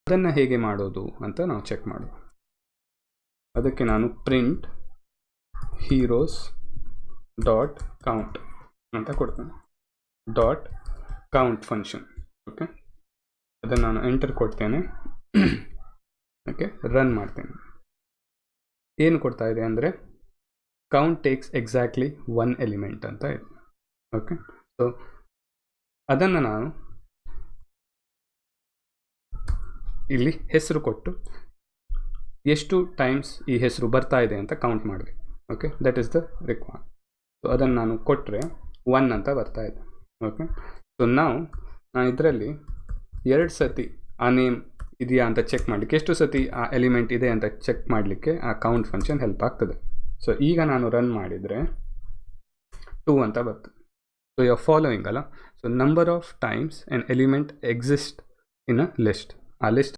ಅದನ್ನು ಹೇಗೆ ಮಾಡೋದು ಅಂತ ನಾವು ಚೆಕ್ ಮಾಡೋದು. ಅದಕ್ಕೆ ನಾನು ಪ್ರಿಂಟ್ heroes ಡಾಟ್ ಕೌಂಟ್ ಅಂತ ಕೊಡ್ತೇನೆ, ಡಾಟ್ ಕೌಂಟ್ ಫಂಕ್ಷನ್. ಓಕೆ, ಅದನ್ನು ನಾನು ಎಂಟರ್ ಕೊಡ್ತೇನೆ. ಓಕೆ, ರನ್ ಮಾಡ್ತೇನೆ. ಏನು ಕೊಡ್ತಾ ಇದೆ ಅಂದರೆ ಕೌಂಟ್ ಟೇಕ್ಸ್ ಎಕ್ಸಾಕ್ಟ್ಲಿ 1 ಎಲಿಮೆಂಟ್ ಅಂತ ಇದೆ. ಓಕೆ, ಸೊ ಅದನ್ನು ನಾನು ಇಲ್ಲಿ ಹೆಸರು ಕೊಟ್ಟು ಎಷ್ಟು ಟೈಮ್ಸ್ ಈ ಹೆಸರು ಬರ್ತಾ ಇದೆ ಅಂತ ಕೌಂಟ್ ಮಾಡಬೇಕು. Okay, that is the required. So ಅದನ್ನು ನಾನು ಕೊಟ್ಟರೆ 1 ಅಂತ ಬರ್ತಾ ಇದೆ. ಓಕೆ, ಸೊ ನಾನು ಇದರಲ್ಲಿ 2 ಸತಿ ಆ ನೇಮ್ ಇದೆಯಾ ಅಂತ ಚೆಕ್ ಮಾಡಲಿಕ್ಕೆ, ಎಷ್ಟು ಸತಿ ಆ ಎಲಿಮೆಂಟ್ ಇದೆ ಅಂತ ಚೆಕ್ ಮಾಡಲಿಕ್ಕೆ ಆ ಕೌಂಟ್ ಫಂಕ್ಷನ್ ಹೆಲ್ಪ್ ಆಗ್ತದೆ. ಸೊ ಈಗ ನಾನು ರನ್ ಮಾಡಿದರೆ 2 ಅಂತ ಬರ್ತದೆ. ಸೊ ಯು ಆರ್ ಫಾಲೋಯಿಂಗ್ ಅಲ್ಲ. So number of times on element exist in a list. ಆ ಲಿಸ್ಟ್